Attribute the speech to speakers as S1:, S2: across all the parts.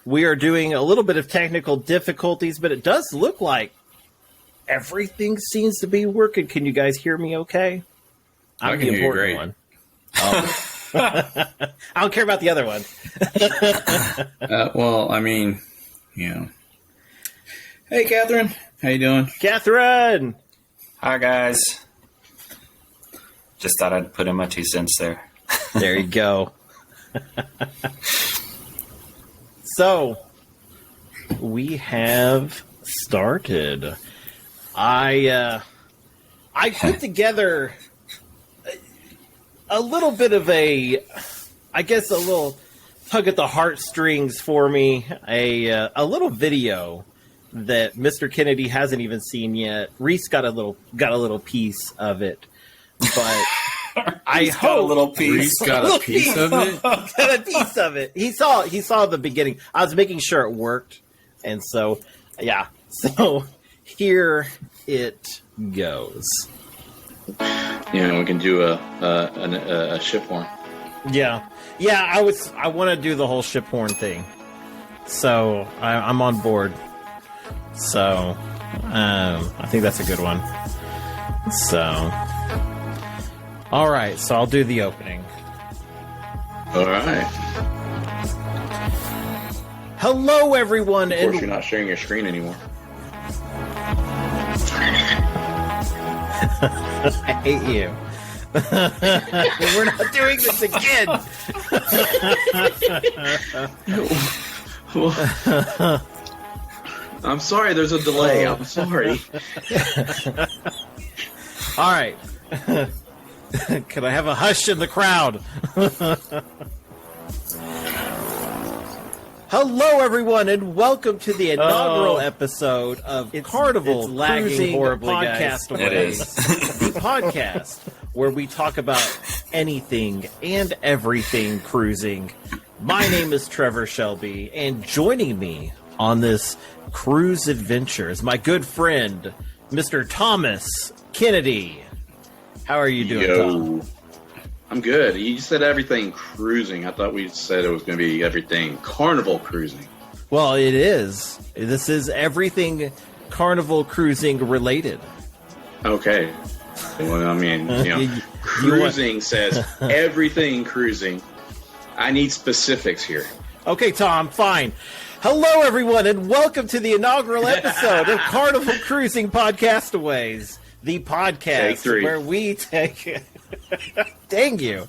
S1: We are doing a little bit of technical difficulties, but it does look like everything seems to be working. Can you guys hear me okay?
S2: I'm the important one.
S1: Oh. I don't care about the other one.
S2: Well, I mean, Hey, Catherine. How you doing?
S1: Catherine!
S3: Hi, guys. Just thought I'd put in my 2 cents there.
S1: There you go. So, we have started. I put together a little bit of a little tug at the heartstrings for me. A little video that Mr. Kennedy hasn't even seen yet. Reese got a little piece of it, but I hope
S3: a little piece.
S2: Reese got a piece of it.
S1: Got a piece of it. He saw the beginning. I was making sure it worked, and so yeah. So here it goes.
S2: We can do a ship horn.
S1: Yeah. I want to do the whole ship horn thing. So I'm on board. So I think that's a good one. So all right. So I'll do the opening.
S2: All right.
S1: Hello, everyone.
S2: Of course, you're not sharing your screen anymore.
S1: I hate you. We're not doing this again.
S2: I'm sorry, there's a delay. I'm sorry.
S1: All right. Can I have a hush in the crowd? Hello, everyone, and welcome to the inaugural episode of Carnival Cruising Podcastaways, the podcast where we talk about anything and everything cruising. My name is Trevor Shelby, and joining me on this cruise adventure is my good friend, Mr. Thomas Kennedy. How are you doing, Tom?
S2: I'm good. You said everything cruising. I thought we said it was going to be everything Carnival Cruising.
S1: Well, it is. This is everything Carnival Cruising related.
S2: Okay. Well, I mean, cruising says everything cruising. I need specifics here.
S1: Okay, Tom, fine. Hello, everyone, and welcome to the inaugural episode of Carnival Cruising Podcastaways, the podcast where we take... Dang you.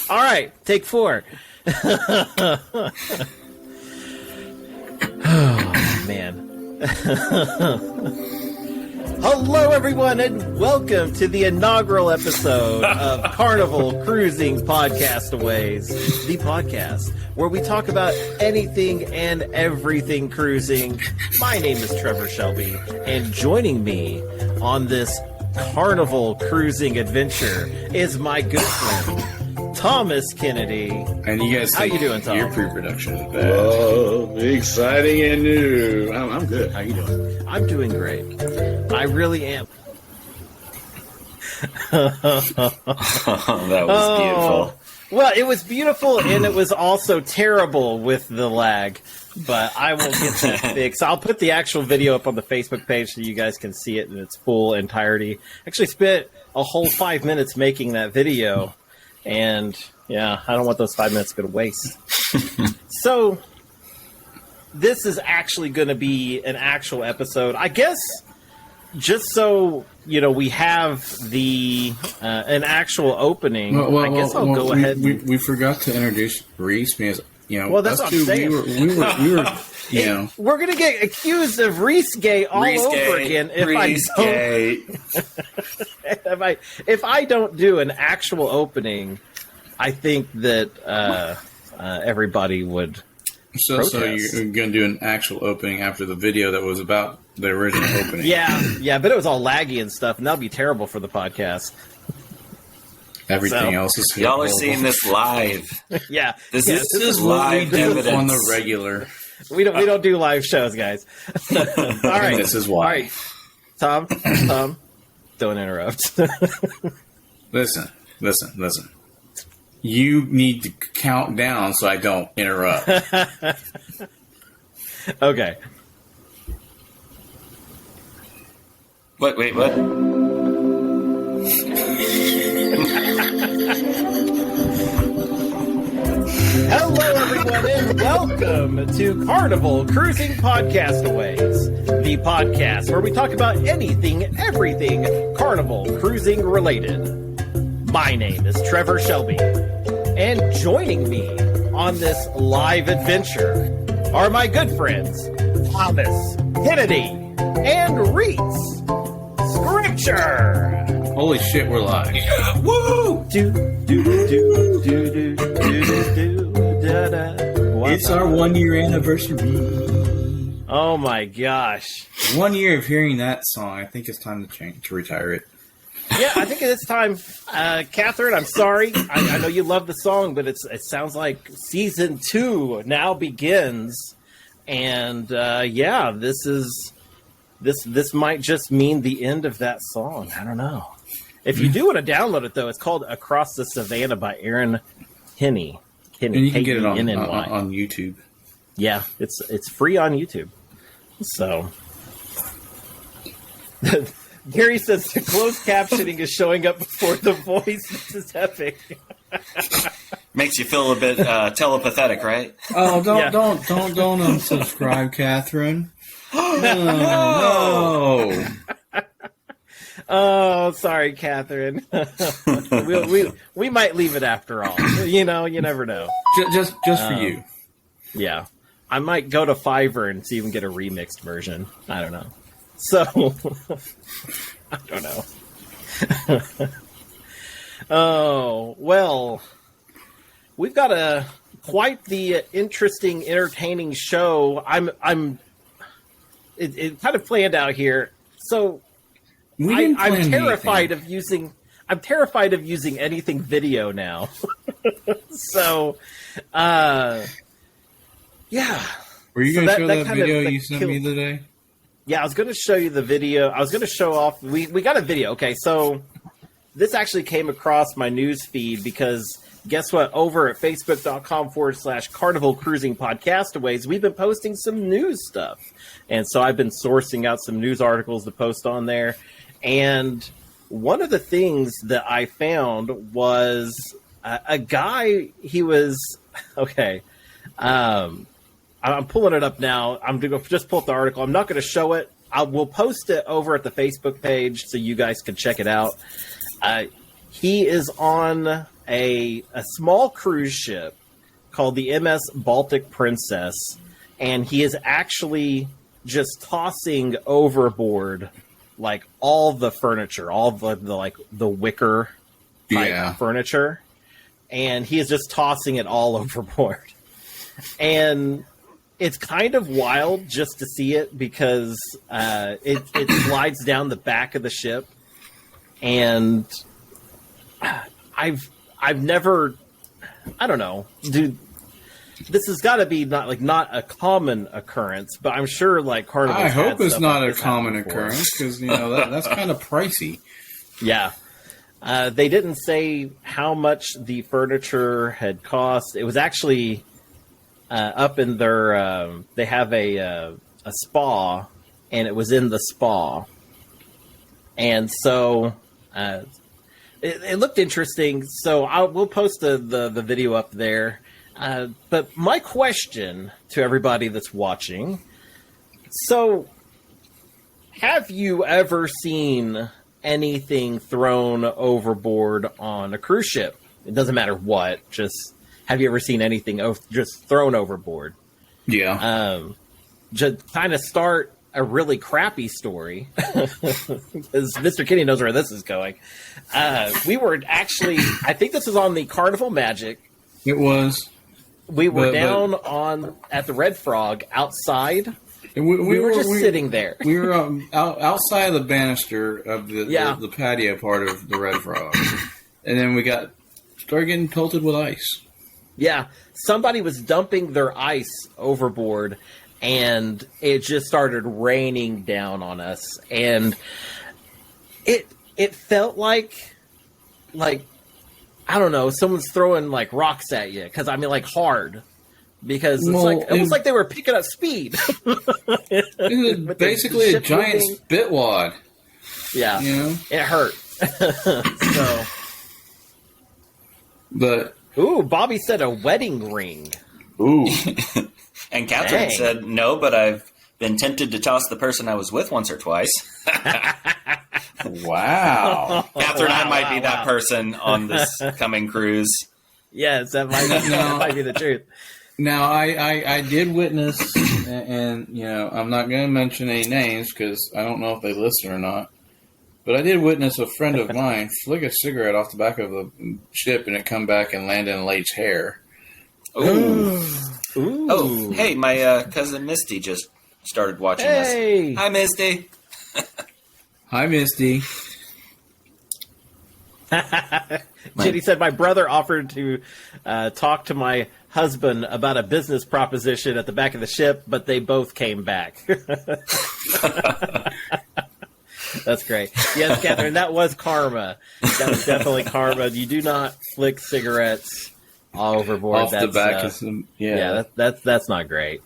S1: All right, take 4. Oh, man. Hello, everyone, and welcome to the inaugural episode of Carnival Cruising Podcastaways, the podcast where we talk about anything and everything cruising. My name is Trevor Shelby, and joining me on this Carnival Cruising adventure is my good friend, Thomas Kennedy.
S2: And you guys
S1: how you doing, Tom?
S2: Your pre-production is bad. Oh, exciting and new. I'm good. How you doing?
S1: I'm doing great. I really am.
S3: That was beautiful.
S1: Well, it was beautiful, and it was also terrible with the lag. But I will get that fixed. I'll put the actual video up on the Facebook page so you guys can see it in its full entirety. Actually spent a whole 5 minutes making that video. And, yeah, I don't want those 5 minutes to go to waste. So, this is actually going to be an actual episode. I guess, just so, we have an actual opening, I guess I'll go ahead.
S2: We forgot to introduce Reese because...
S1: well, that's what I'm saying.
S2: We were
S1: we're going to get accused of Reese gay all over again if I don't do an actual opening. I think that everybody would.
S2: So you're going to do an actual opening after the video that was about the original opening?
S1: Yeah, but it was all laggy and stuff, and that'll be terrible for the podcast.
S2: Everything else is
S3: y'all are seeing this live.
S1: Yeah,
S3: this is live evidence
S2: on the regular.
S1: We don't do live shows, guys. All right,
S2: this is why.
S1: All right. Tom, don't interrupt.
S2: Listen.
S4: You need to count down so I don't interrupt.
S1: Okay.
S3: What? Wait, what?
S1: Hello, everyone, and welcome to Carnival Cruising Podcastaways, the podcast where we talk about anything, everything Carnival Cruising related. My name is Trevor Shelby, and joining me on this live adventure are my good friends, Thomas, Kennedy, and Reese Schrimsher.
S4: Holy shit, we're live. Yeah, woo! It's our 1 year anniversary.
S1: Oh my gosh.
S4: 1 year of hearing that song. I think it's time to retire it.
S1: Yeah, I think it's time. Catherine, I'm sorry. I know you love the song, but it sounds like season 2 now begins. And yeah, this might just mean the end of that song. I don't know. If you do want to download it, though, it's called Across the Savannah by Aaron Henney.
S4: And you can get it on
S1: K-E-N-N-Y.
S4: on YouTube.
S1: Yeah, it's free on YouTube. So Gary says the closed captioning is showing up before the voice. This is epic.
S3: Makes you feel a bit telepathetic, right?
S4: Oh, don't unsubscribe, Catherine. No.
S1: Oh, sorry, Catherine. we might leave it after all. You know, you never know.
S4: Just for you.
S1: Yeah. I might go to Fiverr and see if we can get a remixed version. I don't know. So, I don't know. Oh, well, we've got quite the interesting, entertaining show. It kind of planned out here. So, I'm terrified of using anything video now. So, yeah.
S4: Were you going to show that video you sent me today?
S1: Yeah, I was going to show you the video. I was going to show off. We got a video. Okay, so this actually came across my news feed because guess what? Over at facebook.com/Carnival Cruising Podcastaways, we've been posting some news stuff. And so I've been sourcing out some news articles to post on there. And one of the things that I found was a guy, he was, okay, I'm pulling it up now. I'm going to just pull up the article. I'm not going to show it. We'll post it over at the Facebook page so you guys can check it out. He is on a small cruise ship called the MS Baltic Princess, and he is actually just tossing overboard like all the furniture, all the wicker type furniture, and he is just tossing it all overboard. And it's kind of wild just to see it because it slides down the back of the ship, and I've never, I don't know, dude. This has got to be not a common occurrence, but I'm sure like Carnival.
S4: I hope it's not a common occurrence because that's kind of pricey.
S1: Yeah, they didn't say how much the furniture had cost. It was actually up in their. They have a spa, and it was in the spa, and so it looked interesting. So we'll post the video up there. But my question to everybody that's watching, so have you ever seen anything thrown overboard on a cruise ship? It doesn't matter what, just have you ever seen anything just thrown overboard?
S4: Yeah.
S1: Just kind of start a really crappy story, because Mr. Kenny knows where this is going. We were actually, I think this was on the Carnival Magic.
S4: It was.
S1: We were down at the Red Frog outside. We were just sitting there.
S4: We were outside of the banister of the patio part of the Red Frog, and then we started getting pelted with ice.
S1: Yeah, somebody was dumping their ice overboard, and it just started raining down on us, and it felt like I don't know, someone's throwing like rocks at you because I mean like hard. Because it's it was like they were picking up speed.
S4: It was basically a giant spit wad.
S1: Yeah, it hurt. So,
S4: but
S1: Bobby said a wedding ring.
S4: Ooh,
S3: and Catherine said no, but I've been tempted to toss the person I was with once or twice.
S4: Wow,
S3: Catherine, I might be that person on this coming cruise.
S1: Yes, that might be the truth.
S4: Now, I did witness, and I'm not going to mention any names because I don't know if they listen or not, but I did witness a friend of mine flick a cigarette off the back of the ship and it come back and land in a lady's hair.
S3: Ooh. Oh, hey, my cousin Misty just started watching this. Hi, Misty.
S4: Hi, Misty.
S1: Jenny said, my brother offered to talk to my husband about a business proposition at the back of the ship, but they both came back. That's great. Yes, Catherine, that was karma. That was definitely karma. You do not flick cigarettes all overboard.
S4: Off the back of some,
S1: that's not great.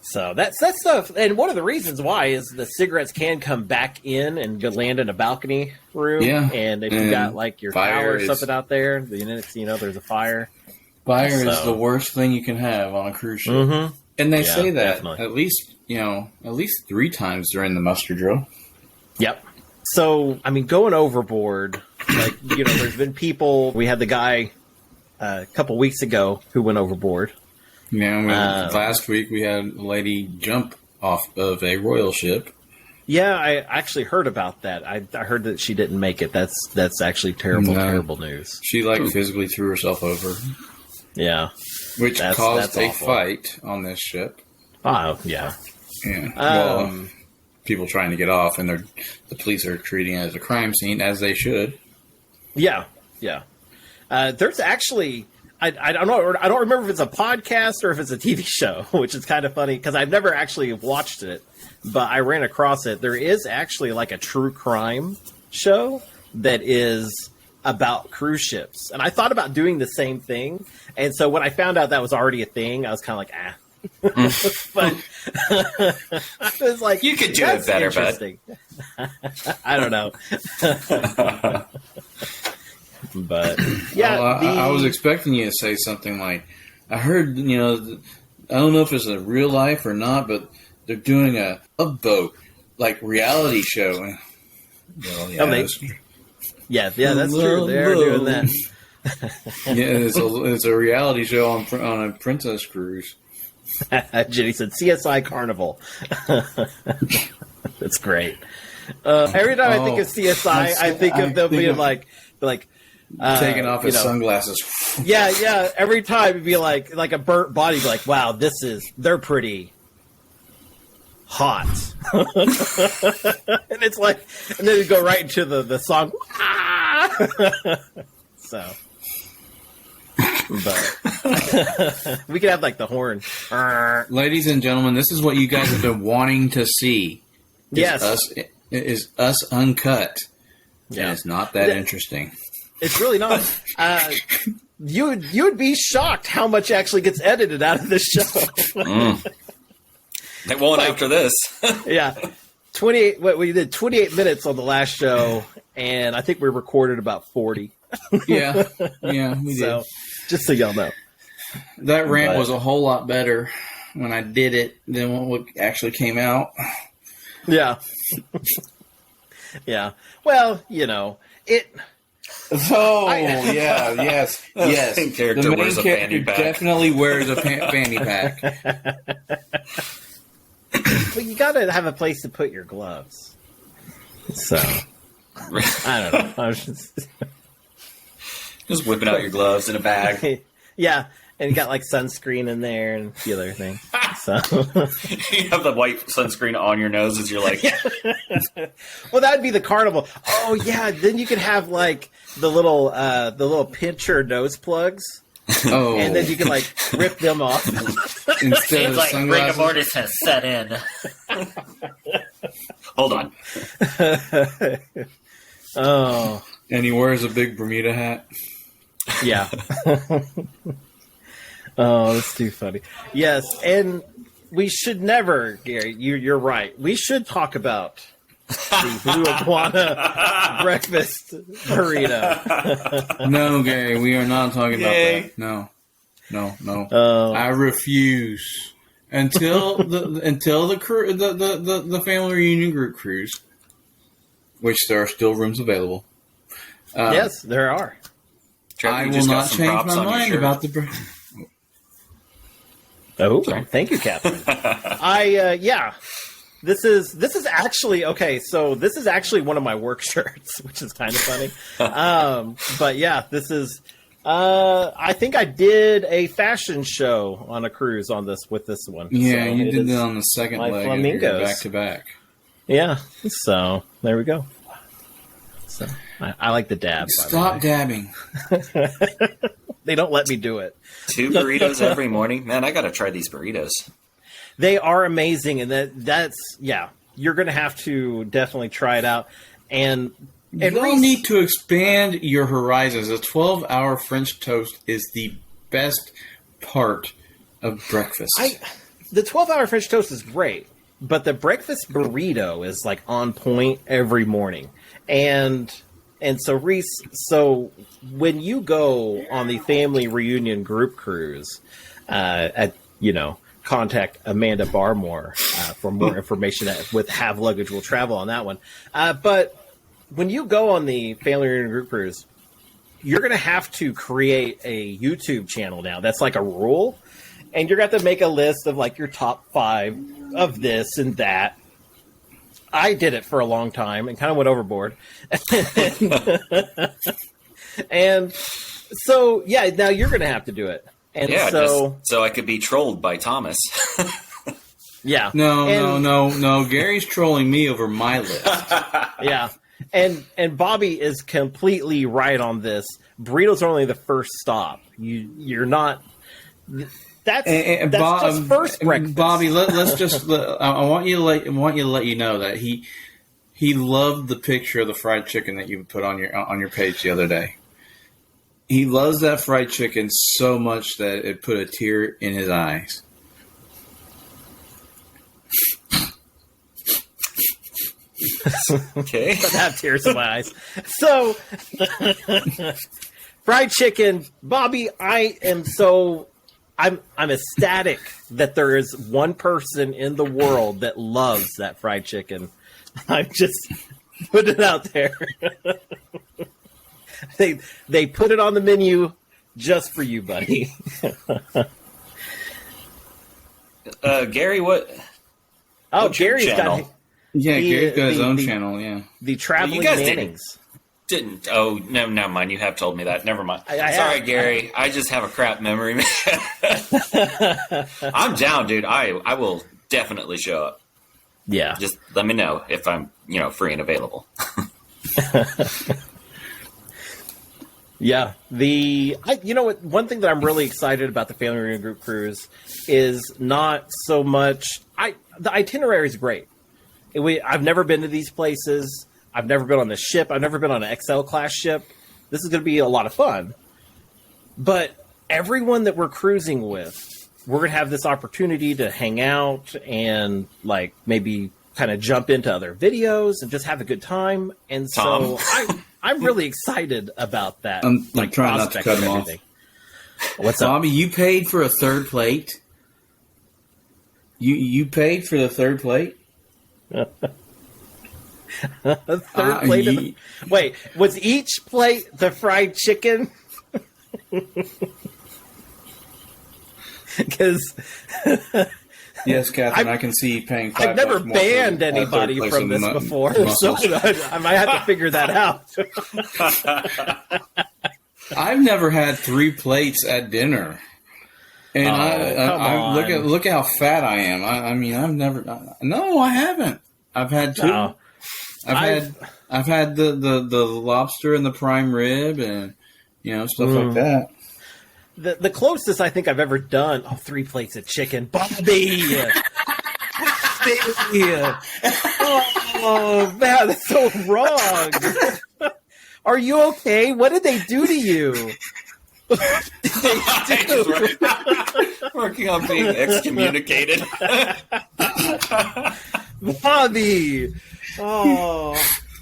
S1: So that's stuff. And one of the reasons why is the cigarettes can come back in and land in a balcony room.
S4: Yeah.
S1: And if you got like your fire or something out there, the next there's a fire.
S4: Fire is the worst thing you can have on a cruise ship.
S1: Mm-hmm.
S4: And they say that
S1: definitely.
S4: at least 3 times during the muster drill.
S1: Yep. So, I mean, going overboard, like, there's been people, we had the guy a couple weeks ago who went overboard.
S4: Yeah, last week we had a lady jump off of a royal ship.
S1: Yeah, I actually heard about that. I heard that she didn't make it. That's actually terrible news.
S4: She physically threw herself over.
S1: Yeah.
S4: Which caused a fight on this ship.
S1: Oh, yeah.
S4: Yeah. People trying to get off, and the police are treating it as a crime scene, as they should.
S1: Yeah, yeah. There's actually... I don't know. I don't remember if it's a podcast or if it's a TV show, which is kind of funny because I've never actually watched it, but I ran across it. There is actually like a true crime show that is about cruise ships, and I thought about doing the same thing. And so when I found out that was already a thing, I was kind of like, but I was like,
S3: you could do it better, bud.
S1: I don't know. But yeah,
S4: I was expecting you to say something like, I heard, I don't know if it's a real life or not, but they're doing a Love Boat like reality show. Well,
S1: yeah, that's true. They're doing that.
S4: It's a reality show on a princess cruise.
S1: Jenny said CSI Carnival. That's great. Every time I think of CSI, I think of them being like.
S4: Taking off his sunglasses.
S1: Yeah. Every time it'd be like a burnt body. Be like, wow, they're pretty hot. And it's like, and then you go right into the song. So, but we could have like the horn.
S4: Ladies and gentlemen, this is what you guys have been wanting to see.
S1: Yes,
S4: is us uncut. Yeah, and it's not that interesting.
S1: It's really not. You would be shocked how much actually gets edited out of this show.
S3: They won't after this.
S1: Yeah. 28. What we did 28 minutes on the last show, and I think we recorded about 40.
S4: Yeah, we did.
S1: So, just so y'all know,
S4: that rant was a whole lot better when I did it than what actually came out.
S1: Yeah. Yeah. Well, it.
S4: Oh, yes.
S3: The character
S4: the main
S3: wears a
S4: character
S3: fanny pack.
S4: Definitely wears a fanny pack.
S1: But you got to have a place to put your gloves. So, I don't know. I was
S3: just whipping out your gloves in a bag.
S1: Yeah, and you got like sunscreen in there and the other thing. So
S3: you have the white sunscreen on your nose as you're like.
S1: Well, that would be the Carnival. Oh yeah, then you could have like the little pincher nose plugs.
S4: Oh,
S1: and then you can like rip them off.
S4: Instead of
S5: like
S4: sunglasses.
S5: rigor mortis has set in.
S3: Hold on.
S1: Oh,
S4: and he wears a big Bermuda hat.
S1: Yeah. Oh, that's too funny. Yes, and we should never, Gary, you're right. We should talk about the blue iguana breakfast burrito.
S4: No, Gary, we are not talking about that. No. I refuse until the family reunion group cruise, which there are still rooms available.
S1: Yes, there are.
S3: Trevor,
S4: I will not change my mind about the.
S1: Oh, thank you, Catherine. This is actually okay. So this is actually one of my work shirts, which is kind of funny. But yeah, this is. I think I did a fashion show on a cruise with this one.
S4: Yeah,
S1: so
S4: you did that on the second leg,
S1: flamingos.
S4: back to back.
S1: Yeah, so there we go. So I like the dab.
S4: Stop dabbing.
S1: They don't let me do it.
S3: 2 burritos every morning, man. I got to try these burritos.
S1: They are amazing, and that's you're going to have to definitely try it out. And
S4: you don't need to expand your horizons. A 12-hour French toast is the best part of breakfast.
S1: The 12-hour French toast is great, but the breakfast burrito is like on point every morning. And so Reese, when you go on the family reunion group cruise, contact Amanda Barmore for more information with Have Luggage Will Travel on that one. But when you go on the family reunion group cruise, you're going to have to create a YouTube channel now. That's like a rule. And you're going to have to make a list of like your top 5 of this and that. I did it for a long time and kind of went overboard. And so, now you're going to have to do it. And
S3: so I could be trolled by Thomas.
S1: Yeah.
S4: No. Gary's trolling me over my list.
S1: Yeah. And Bobby is completely right on this. Burritos are only the first stop. You're not. That's just first breakfast.
S4: Bobby, let's just. I want you to let you know that he loved the picture of the fried chicken that you put on your page the other day. He loves that fried chicken so much that it put a tear in his eyes.
S3: Okay.
S1: I have tears in my eyes. So, fried chicken, Bobby. I'm ecstatic that there is one person in the world that loves that fried chicken. I'm just putting it out there. They put it on the menu just for you, buddy.
S3: Gary, what?
S1: Oh,
S3: what's your
S1: Gary's
S3: channel?
S1: got.
S4: Gary's got his own channel. Yeah,
S1: the Traveling
S3: well, you guys
S1: Mannings.
S3: Didn't. Oh, no, never mind. You have told me that. Never mind.
S1: Sorry,
S3: Gary. I just have a crap memory, man. I'm down, dude. I will definitely show up.
S1: Yeah.
S3: Just let me know if I'm, free and available.
S1: Yeah. One thing that I'm really excited about the family reunion group cruise is not so much. The itinerary is great. I've never been to these places. I've never been on the ship. I've never been on an XL class ship. This is going to be a lot of fun. But everyone that we're cruising with, we're going to have this opportunity to hang out and like maybe kind of jump into other videos and just have a good time. And so I'm really excited about that.
S4: I'm trying not to cut him off.
S1: What's up,
S4: Bobby? You paid for a third plate. You paid for the third plate.
S1: A third plate. Wait, was each plate the fried chicken? Because
S4: yes, Catherine, I can see you paying.
S1: I've never banned anybody from this before, so I might have to figure that out.
S4: I've never had 3 plates at dinner, and I look how fat I am. I mean, I've never. No, I haven't. I've had 2.
S1: No.
S4: I've had the lobster and the prime rib and stuff like that.
S1: The closest I think I've ever done. 3 plates of chicken, Bobby. Oh man, that's so wrong. Are you okay? What did they do to you?
S3: Working on being excommunicated.
S1: Bobby. Oh.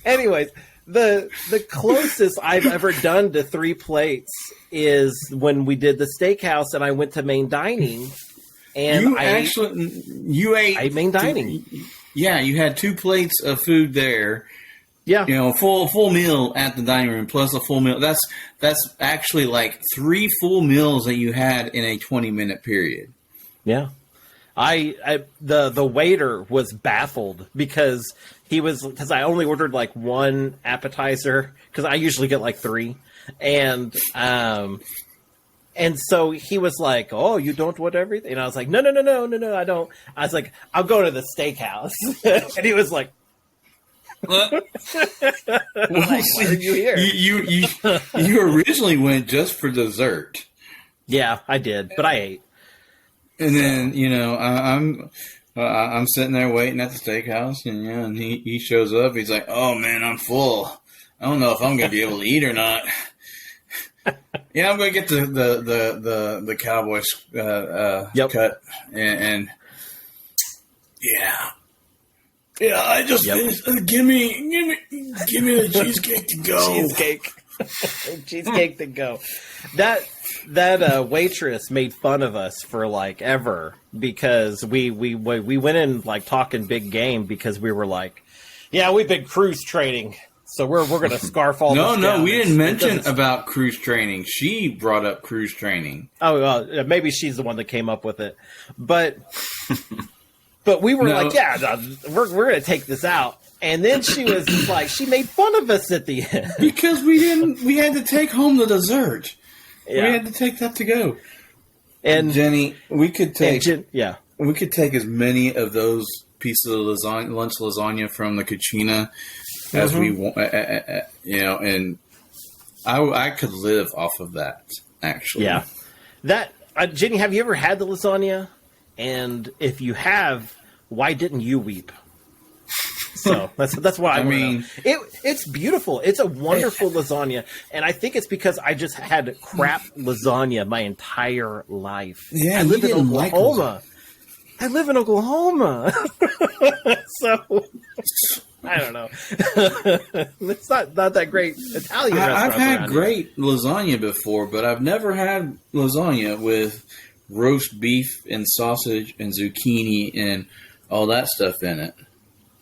S1: Anyways, the closest I've ever done to 3 plates is when we did the steakhouse and I went to main dining. And
S4: you ate
S1: main dining.
S4: Yeah, you had 2 plates of food there.
S1: Yeah,
S4: full meal at the dining room plus a full meal. That's actually like 3 full meals that you had in a 20-minute period.
S1: Yeah, the waiter was baffled because I only ordered like 1 appetizer because I usually get like 3, and so he was like, "Oh, you don't want everything?" And I was like, "No, I don't." I was like, "I'll go to the steakhouse," and he was like.
S4: Well,
S1: why are you here?
S4: You originally went just for dessert.
S1: Yeah, I did, but I ate.
S4: And then I'm sitting there waiting at the steakhouse, and he shows up. He's like, "Oh man, I'm full. I don't know if I'm gonna be able to eat or not." Yeah, I'm gonna get the Cowboys cut and yeah. Yeah, I just finished. Give me the cheesecake to go.
S1: Cheesecake to go. That waitress made fun of us for like ever because we went in like talking big game because we were like, yeah, we've been cruise training, so we're gonna scarf all. this down.
S4: We didn't mention about cruise training. She brought up cruise training.
S1: Oh, well, maybe she's the one that came up with it, but. But we were like, yeah, we're going to take this out. And then she was just like, she made fun of us at the end.
S4: Because we had to take home the dessert. Yeah. We had to take that to go. And Jenny, we could take as many of those pieces of lunch lasagna from the cucina as we want, and I could live off of that, actually.
S1: Yeah. Jenny, have you ever had the lasagna? And if you have, why didn't you weep? So that's why I mean, it's beautiful. It's a wonderful lasagna, and I think it's because I just had crap lasagna my entire life.
S4: Yeah,
S1: I live in Oklahoma. So I don't know. It's not that great Italian restaurant.
S4: I've had great lasagna before, but I've never had lasagna with roast beef and sausage and zucchini and all that stuff in it.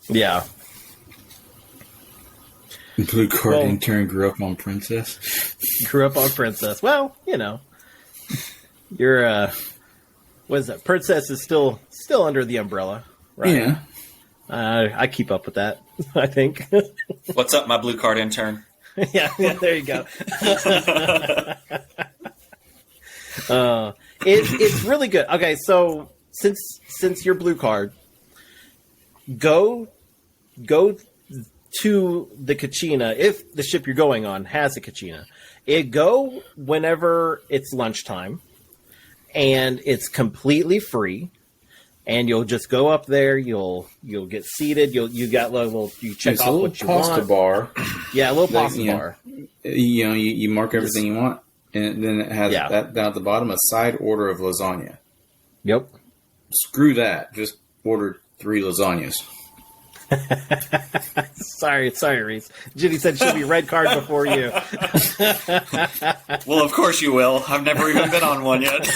S1: Yeah.
S4: Blue card intern grew up on Princess.
S1: Well, you're what is that? Princess is still under the umbrella, right?
S4: Yeah.
S1: I keep up with that, I think.
S3: What's up, my blue card intern?
S1: yeah, there you go. It's really good. Okay, so since you're blue card, go to the Cucina if the ship you're going on has a Cucina. Go whenever it's lunchtime, and it's completely free. And you'll just go up there. You'll get seated. You check off what you want.
S4: Pasta bar.
S1: Yeah, a little pasta bar.
S4: You mark everything you want. And then it has that down at the bottom, a side order of lasagna.
S1: Yep.
S4: Screw that. Just order 3 lasagnas.
S1: Sorry, Reese. Ginny said she'll be red card before you.
S3: Well, of course you will. I've never even been on one yet.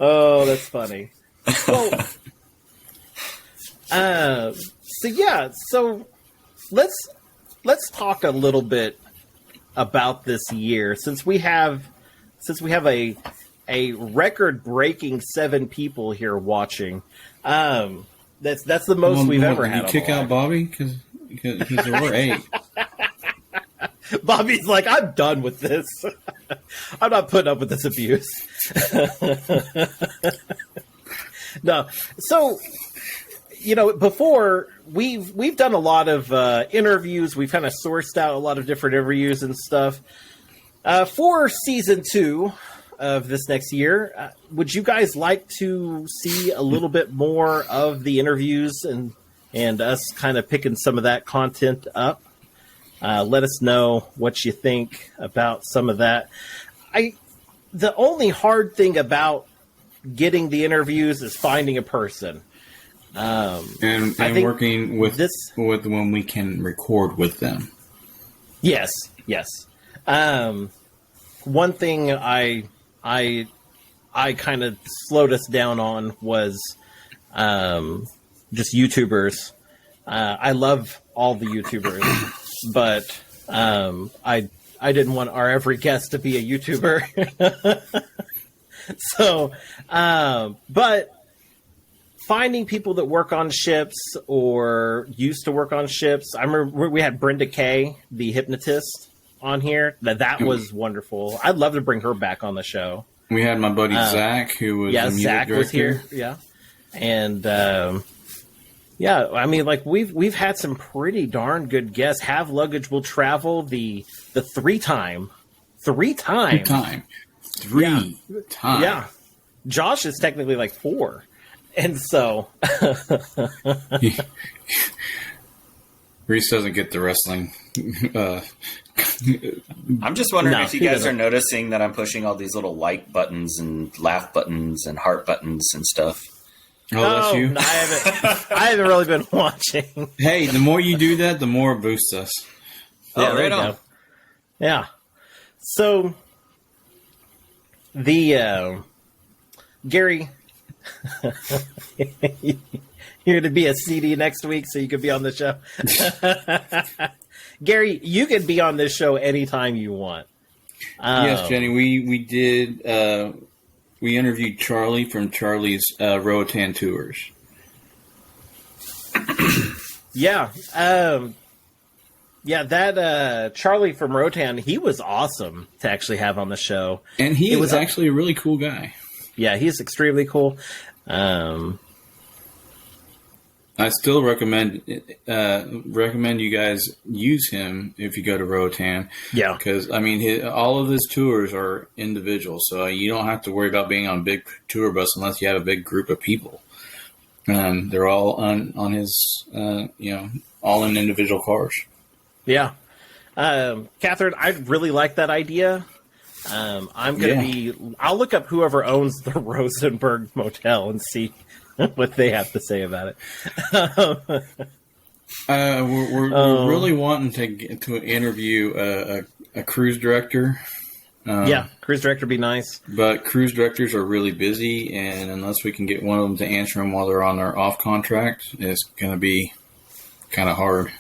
S1: Oh, that's funny. Well, so let's talk a little bit about this year since we have a record-breaking 7 people here watching. That's the most we've ever had.
S4: You kick out Bobby because there were 8.
S1: Bobby's like, I'm done with this. I'm not putting up with this abuse. No, so before we've done a lot of interviews. We've kind of sourced out a lot of different interviews and stuff for season 2 of this next year. Would you guys like to see a little bit more of the interviews and us kind of picking some of that content up? Let us know what you think about some of that. The only hard thing about getting the interviews is finding a person.
S4: And working with when we can record with them.
S1: Yes. One thing I kind of slowed us down on was just YouTubers. I love all the YouTubers, but I didn't want our every guest to be a YouTuber. So, but finding people that work on ships or used to work on ships. I remember we had Brenda Kay, the hypnotist, on here. That was wonderful. I'd love to bring her back on the show.
S4: We had my buddy Zach, who was the music
S1: Zach
S4: director.
S1: Was here. Yeah, and I mean, like we've had some pretty darn good guests. Have Luggage Will Travel, the three time. Yeah, Josh is technically like 4, and so
S4: Reese doesn't get the wrestling.
S3: I'm just wondering if you guys are noticing that I'm pushing all these little like buttons and laugh buttons and heart buttons and stuff.
S4: Oh, that's you?
S1: No, I haven't really been watching.
S4: Hey, the more you do that, the more it boosts us.
S1: Yeah,
S3: right on.
S1: Go. Yeah. So the Gary, you're to be a CD next week, so you could be on the show. Gary, you can be on this show anytime you want.
S4: Yes, Jenny, we did. We interviewed Charlie from Charlie's Roatan Tours.
S1: Yeah. That Charlie from Roatan, he was awesome to actually have on the show.
S4: And he was actually a really cool guy.
S1: Yeah, he's extremely cool.
S4: I still recommend you guys use him if you go to Roatan.
S1: Yeah,
S4: because I mean, all of his tours are individual, so you don't have to worry about being on a big tour bus unless you have a big group of people. They're all on his, all in individual cars.
S1: Yeah, Catherine, I really like that idea. I'm gonna I'll look up whoever owns the Rosenberg Motel and see what they have to say about it.
S4: We're really wanting to interview a cruise director.
S1: Cruise director would be nice.
S4: But cruise directors are really busy, and unless we can get one of them to answer them while they're on their off contract, it's going to be kind of hard.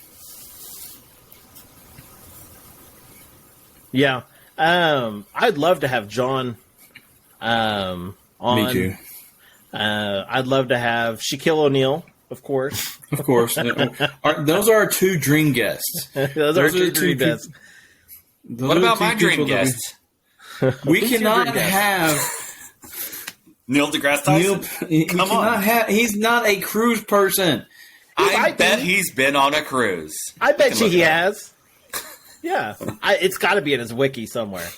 S1: Yeah. I'd love to have John on.
S4: Me too.
S1: I'd love to have Shaquille O'Neal, of course.
S4: Of course. Those are our 2 dream guests.
S1: Those are 2 dream guests.
S3: What about my dream guest?
S4: We cannot have
S3: Neil deGrasse Tyson.
S4: Come on. He's not a cruise person.
S3: I bet he's been on a cruise.
S1: I bet you he has. Yeah, it's got to be in his wiki somewhere.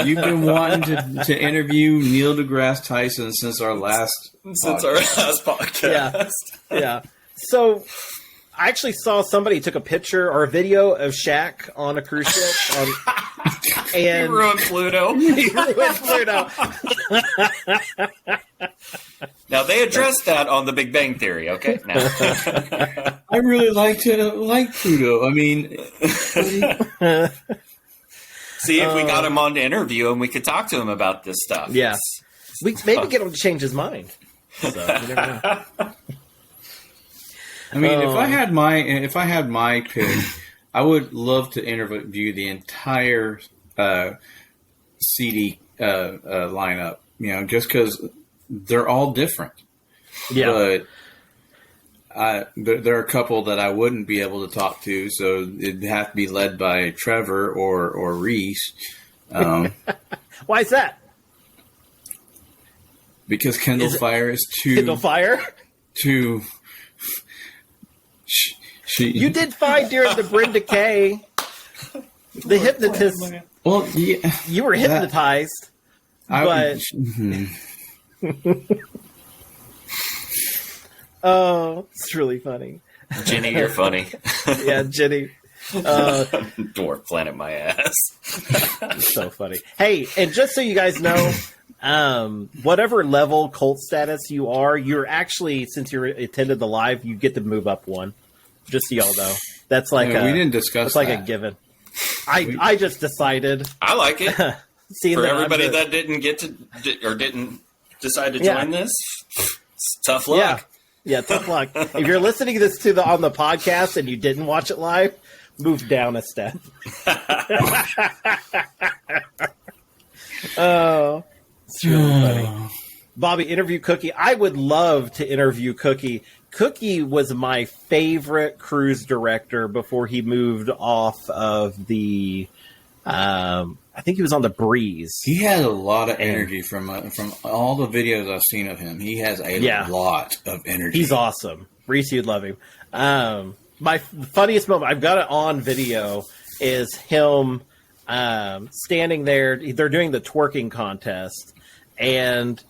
S4: You've been wanting to interview Neil deGrasse Tyson since our last
S3: podcast.
S1: Yeah. So I actually saw somebody took a picture or a video of Shaq on a cruise ship. And
S3: he ruined Pluto. Now, they addressed that on The Big Bang Theory, okay? Now.
S4: I really like Pluto. I mean...
S3: See if we got him on to interview and we could talk to him about this stuff.
S1: Yeah. We maybe get him to change his mind. So, you never know.
S4: I mean, if I had my pick, I would love to interview the entire CD lineup, just because they're all different.
S1: Yeah.
S4: But there are a couple that I wouldn't be able to talk to, so it'd have to be led by Trevor or Reese.
S1: Why is that?
S4: Because Kendall Fire is too...
S1: Kendall Fire?
S4: Too...
S1: You did fine during the Brenda Kay. The hypnotist.
S4: Well, yeah.
S1: You were hypnotized. Oh, it's really funny.
S3: Jenny, you're funny.
S1: Yeah, Jenny.
S3: Dwarf Planet my ass.
S1: So funny. Hey, and just so you guys know, whatever level cult status you are, you're actually, since you attended the live, you get to move up one. Just so y'all know. That's like
S4: we didn't discuss
S1: that's like
S4: that.
S1: a given. I just decided.
S3: I like it.
S1: Seeing
S3: For
S1: that
S3: everybody that didn't get to or didn't decide to join this, it's tough luck.
S1: Yeah, tough luck. If you're listening to this on the podcast and you didn't watch it live, move down a step. Oh, it's really funny. Bobby, interview Cookie. I would love to interview Cookie. Cookie was my favorite cruise director before he moved off of the. I think he was on the Breeze.
S4: He has a lot of energy from all the videos I've seen of him. He has a lot of energy.
S1: He's awesome. Reese, you'd love him. My funniest moment, I've got it on video, is him standing there. They're doing the twerking contest, and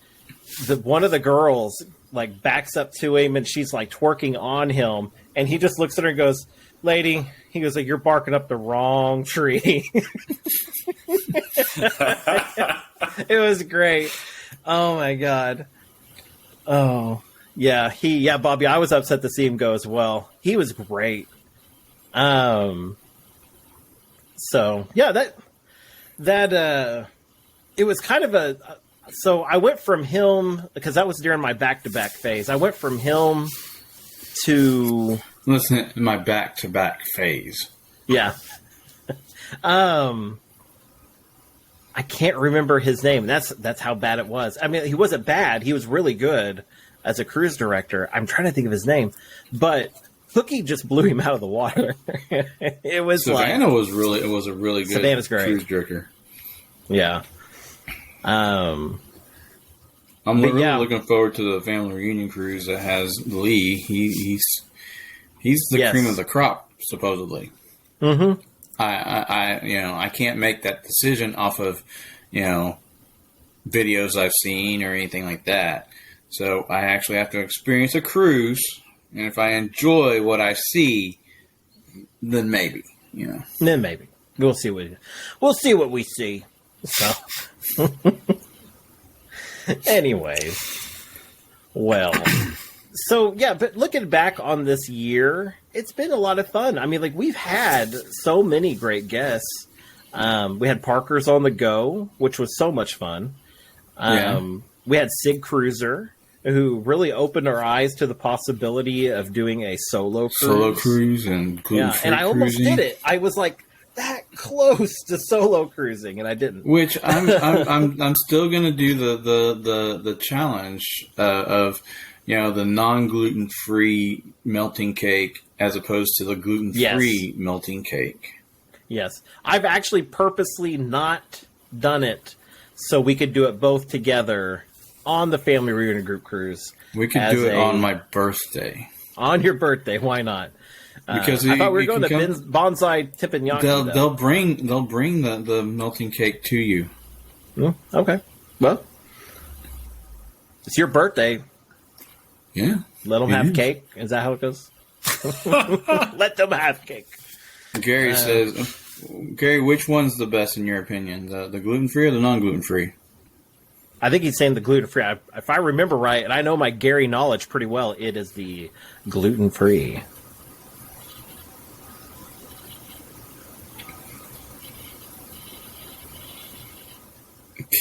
S1: one of the girls like backs up to him, and she's like twerking on him, and he just looks at her and goes, "Lady," he goes like, "You're barking up the wrong tree." It was great. Oh my god. Oh yeah, Bobby, I was upset to see him go as well. He was great. So yeah, that it was kind of so I went from him, because that was during my back-to-back phase. I went from him to
S4: my back-to-back phase.
S1: Yeah. I can't remember his name. That's how bad it was. I mean, he wasn't bad. He was really good as a cruise director. I'm trying to think of his name, but Cookie just blew him out of the water. It was
S4: Savannah was a really good
S1: Savannah's great.
S4: cruise director.
S1: Yeah.
S4: I'm really looking forward to the family reunion cruise that has Lee. He's the cream of the crop, supposedly.
S1: Mm-hmm.
S4: I can't make that decision off of, videos I've seen or anything like that. So I actually have to experience a cruise, and if I enjoy what I see, then maybe,
S1: Then maybe we'll see what we see. So, anyways, well. So, yeah, but looking back on this year, it's been a lot of fun. I mean, like, we've had so many great guests. We had Parker's on the Go, which was so much fun. We had Sig Cruiser, who really opened our eyes to the possibility of doing a solo cruise.
S4: And gluten-free
S1: and I almost did it. I was like that close to solo cruising, and I didn't.
S4: Which I'm still going to do the challenge of the non-gluten-free melting cake as opposed to the gluten-free melting cake.
S1: Yes. I've actually purposely not done it so we could do it both together on the family reunion group cruise.
S4: We could do it on my birthday.
S1: On your birthday, why not?
S4: Because
S1: I thought we were going to Bonsai Teppanyaki.
S4: They'll bring the melting cake to you.
S1: Okay. Well, it's your birthday.
S4: Yeah.
S1: Let them have cake. Is that how it goes? Let them have cake.
S4: Gary says, Gary, which one's the best in your opinion? The gluten-free or the non-gluten-free?
S1: I think he's saying the gluten-free. If I remember right, and I know my Gary knowledge pretty well, it is the gluten-free.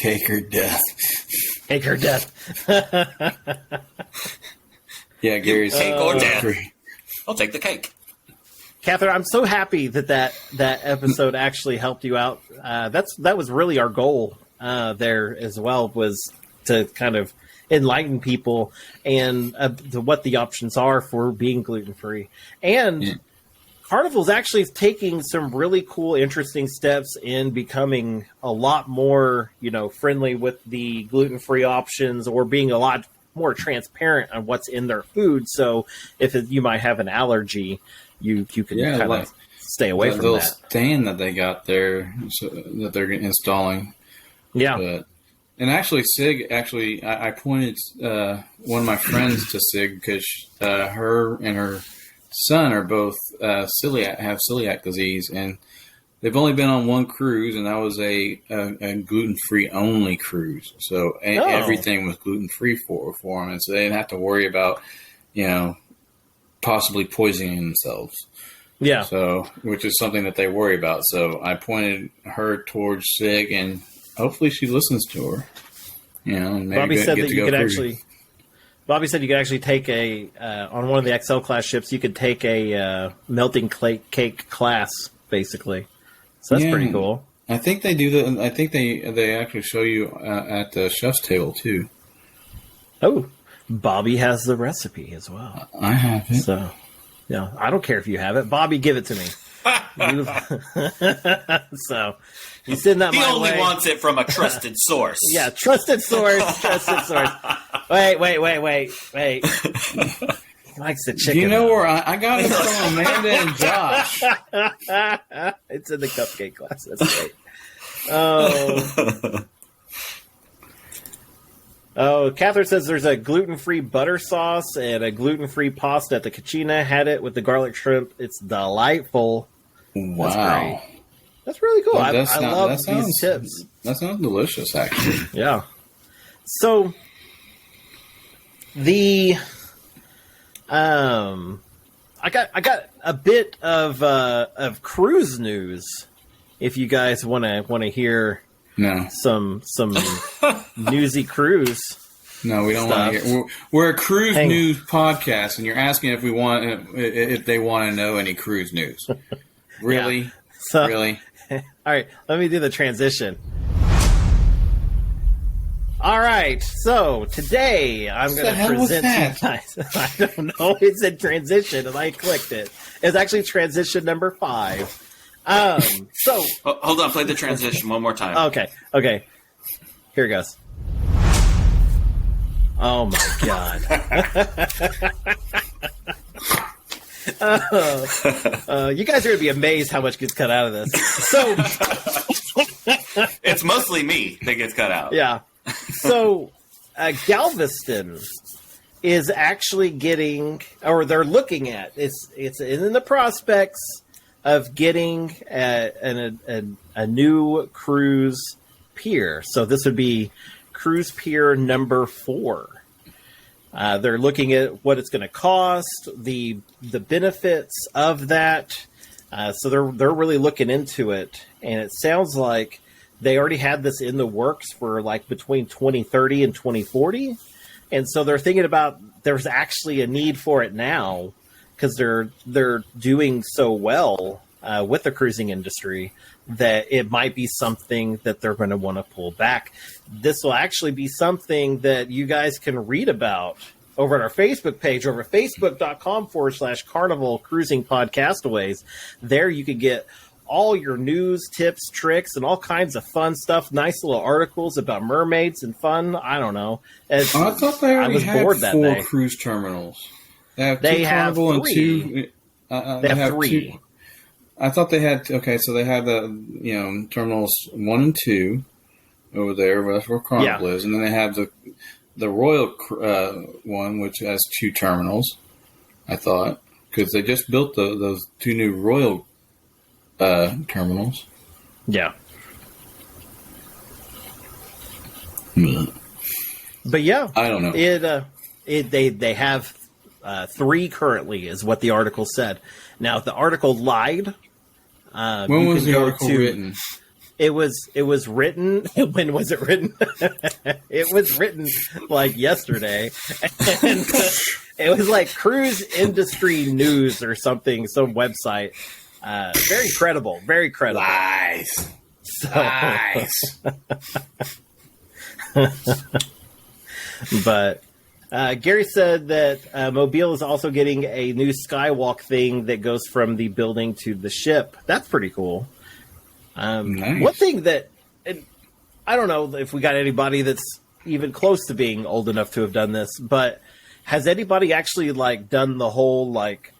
S4: Cake or death.
S1: Cake or death.
S4: Yeah, Gary's
S3: cake or death. I'll take the cake.
S1: Catherine, I'm so happy that episode actually helped you out. That was really our goal there as well, was to kind of enlighten people and to what the options are for being gluten-free. And Carnival's actually taking some really cool, interesting steps in becoming a lot more, friendly with the gluten-free options, or being a lot more transparent on what's in their food. So if you might have an allergy, you can kind of stay away from that.
S4: Stand that they got there, that they're installing.
S1: Yeah.
S4: And actually, Sig, I pointed one of my friends to Sig because her and her son are both have celiac disease, and they've only been on one cruise, and that was a gluten-free only cruise. So everything was gluten-free for them, and so they didn't have to worry about, possibly poisoning themselves.
S1: Yeah.
S4: So, which is something that they worry about. So I pointed her towards Sig, and hopefully she listens to her. And maybe
S1: Bobby said that you could
S4: cruising.
S1: Bobby said you could actually take on one of the XL class ships, you could take a melting cake class, basically. So that's pretty cool.
S4: I think they do that. I think they actually show you at the chef's table too.
S1: Oh, Bobby has the recipe as well.
S4: I have it.
S1: So, yeah, I don't care if you have it. Bobby, give it to me. So, you send that
S3: he
S1: my
S3: only
S1: way.
S3: wants it from a trusted source.
S1: Yeah, trusted source. Trusted source. Wait. He likes the chicken.
S4: Do you know where I got it from? Amanda and Josh.
S1: It's in the cupcake class. That's great. Oh. Oh, Catherine says there's a gluten-free butter sauce and a gluten-free pasta at the Cucina. Had it with the garlic shrimp. It's delightful.
S4: Wow.
S1: That's great. That's really cool. I love these
S4: sounds,
S1: tips.
S4: That sounds delicious, actually.
S1: Yeah. So, the I got a bit of cruise news. If you guys want to hear some newsy cruise.
S4: No, we don't want to hear. We're a cruise news podcast, and you're asking if they want to know any cruise news. Really?
S1: Yeah. So,
S4: really?
S1: All right, let me do the transition. All right, so today I'm going to present to you guys. I don't know. It's in transition, and I clicked it. It's actually transition number 5. So
S3: hold on, play the transition one more time.
S1: Okay. Here it goes. Oh my god. You guys are gonna be amazed how much gets cut out of this. So
S3: it's mostly me that gets cut out.
S1: Yeah. So Galveston is actually getting, or they're looking at, it's in the prospects of getting a new cruise pier. So this would be cruise pier number 4. They're looking at what it's going to cost, the benefits of that. So they're really looking into it, and it sounds like they already had this in the works for like between 2030 and 2040, and so they're thinking about there's actually a need for it now because they're doing so well with the cruising industry that it might be something that they're going to want to pull back. This will actually be something that you guys can read about over at our Facebook page, over at facebook.com/Carnival Cruising Podcastaways. There you can get all your news, tips, tricks, and all kinds of fun stuff. Nice little articles about mermaids and fun. I don't know.
S4: I thought they already had
S1: bored that
S4: 4
S1: day.
S4: cruise terminals. They have
S1: They
S4: 2
S1: have
S4: Carnival
S1: 3.
S4: and 2.
S1: They have 3.
S4: 2. I thought they had. Okay, so they had the terminals 1 and 2 over there. That's where Carnival is, and then they have the Royal one, which has 2 terminals. I thought because they just built those 2 new Royal terminals.
S1: Yeah. But yeah,
S4: I don't know.
S1: They have 3 currently, is what the article said. Now, if the article lied,
S4: when was the article written?
S1: It was written. When was it written? It was written like yesterday, and it was like Cruise Industry News or something, some website. Very credible. Very credible.
S4: Lies.
S1: But Gary said that Mobile is also getting a new skywalk thing that goes from the building to the ship. That's pretty cool.
S4: Nice.
S1: One thing that, and I don't know if we got anybody that's even close to being old enough to have done this, but has anybody actually like done the whole like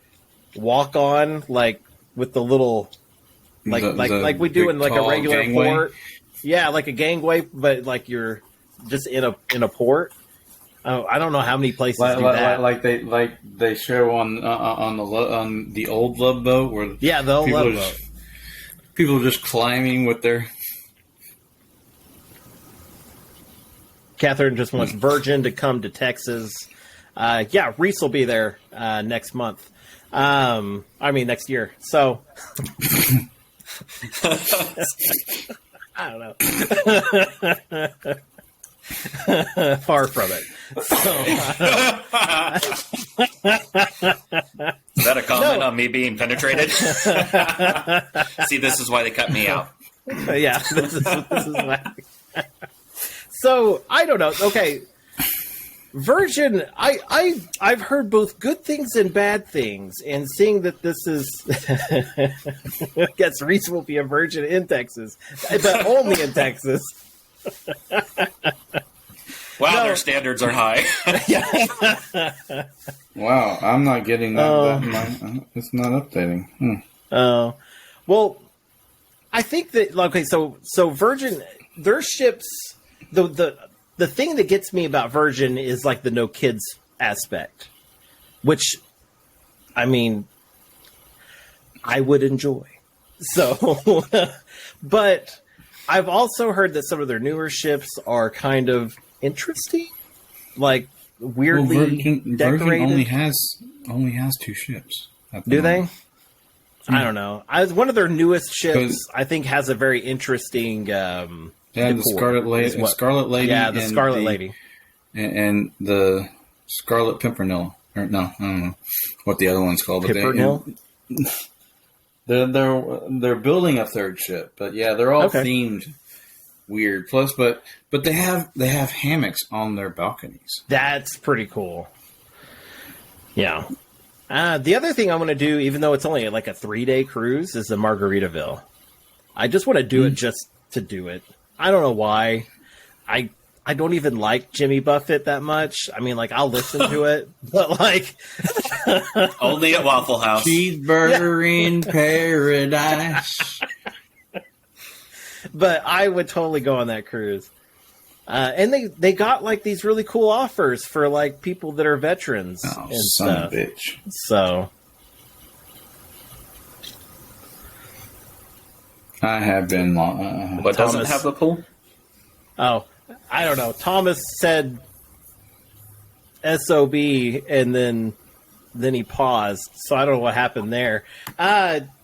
S1: walk on like with the little like we do in like a regular
S4: gangway?
S1: port? Yeah, like a gangway, but like you're just in a port. Oh, I don't know how many places do that.
S4: Like they show on the old Love Boat where
S1: the old Love Boat.
S4: People are just climbing with their.
S1: Catherine just wants Virgin to come to Texas. Reese will be there next month. Next year. So I don't know. Far from it.
S3: Is that a comment on me being penetrated? See, this is why they cut me out.
S1: Yeah, this is why. So I don't know. Okay, Virgin. I've heard both good things and bad things, and seeing that this is, I guess Reese will be a virgin in Texas, but only in Texas.
S3: Wow, their standards are high.
S4: Wow, I'm not getting that. It's not updating.
S1: Well, I think that so Virgin, their ships. The thing that gets me about Virgin is like the no kids aspect, which, I mean, I would enjoy. So, but I've also heard that some of their newer ships are kind of interesting, like weirdly decorated.
S4: Virgin only has 2 ships.
S1: Do they? I don't know. One of their newest ships, I think, has a very interesting.
S4: Yeah, the Scarlet Lady.
S1: Yeah, the Scarlet Lady.
S4: And the Scarlet Pimpernel. No, I don't know what the other one's called.
S1: Pimpernel?
S4: They're building a 3rd ship, but yeah, they're all themed weird. Plus, but they have hammocks on their balconies.
S1: That's pretty cool. Yeah. The other thing I'm going to do, even though it's only like a 3-day cruise, is the Margaritaville. I just want to do it just to do it. I don't know why. I don't even like Jimmy Buffett that much. I mean, like, I'll listen to it, but like
S3: only at Waffle House.
S4: Cheeseburger in paradise.
S1: But I would totally go on that cruise. And they got like these really cool offers for like people that are veterans and stuff.
S4: Of a bitch.
S1: So
S4: I have been
S3: but doesn't have the pool?
S1: Oh, I don't know. Thomas said SOB and then he paused. So I don't know what happened there.